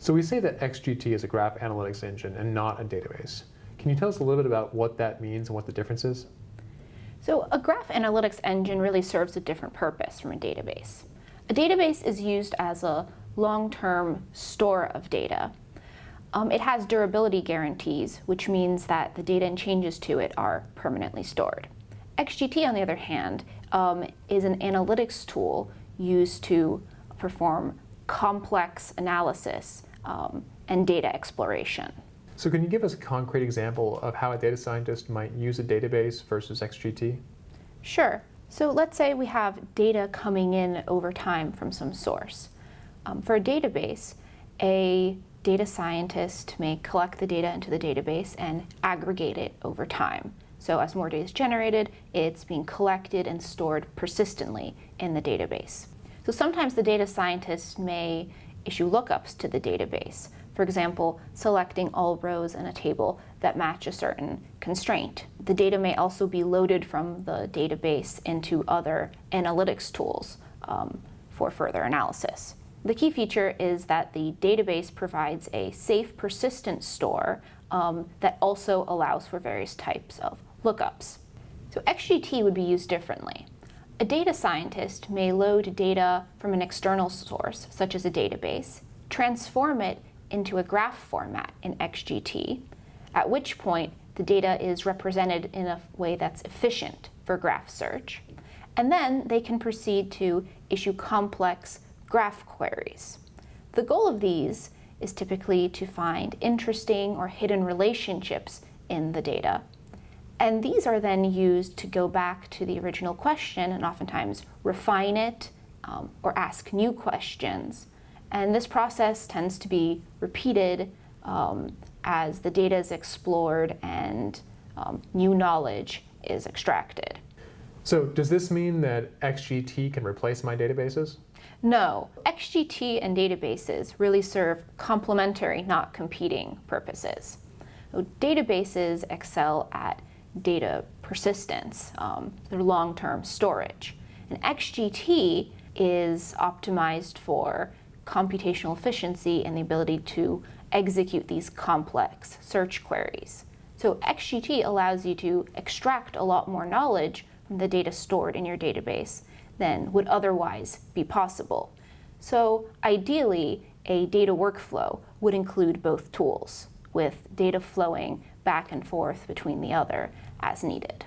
So we say that XGT is a graph analytics engine and not a database. Can you tell us a little bit about what that means and what the difference is? So a graph analytics engine really serves a different purpose from a database. A database is used as a long-term store of data. It has durability guarantees, which means that the data and changes to it are permanently stored. XGT, on the other hand, is an analytics tool used to perform complex analysis and data exploration. So can you give us a concrete example of how a data scientist might use a database versus XGT? Sure. So let's say we have data coming in over time from some source. For a database, a data scientist may collect the data into the database and aggregate it over time. So as more data is generated, it's being collected and stored persistently in the database. So sometimes the data scientist may issue lookups to the database. For example, selecting all rows in a table that match a certain constraint. The data may also be loaded from the database into other analytics tools for further analysis. The key feature is that the database provides a safe, persistent store that also allows for various types of lookups. So XGT would be used differently. A data scientist may load data from an external source, such as a database, transform it into a graph format in XGT, at which point the data is represented in a way that's efficient for graph search. And then they can proceed to issue complex graph queries. The goal of these is typically to find interesting or hidden relationships in the data. And these are then used to go back to the original question and oftentimes refine it or ask new questions. And this process tends to be repeated as the data is explored and new knowledge is extracted. So does this mean that XGT can replace my databases? No, XGT and databases really serve complementary, not competing purposes. So databases excel at data persistence, their long-term storage. And XGT is optimized for computational efficiency and the ability to execute these complex search queries. So XGT allows you to extract a lot more knowledge from the data stored in your database than would otherwise be possible. So ideally, a data workflow would include both tools, with data flowing back and forth between the other as needed.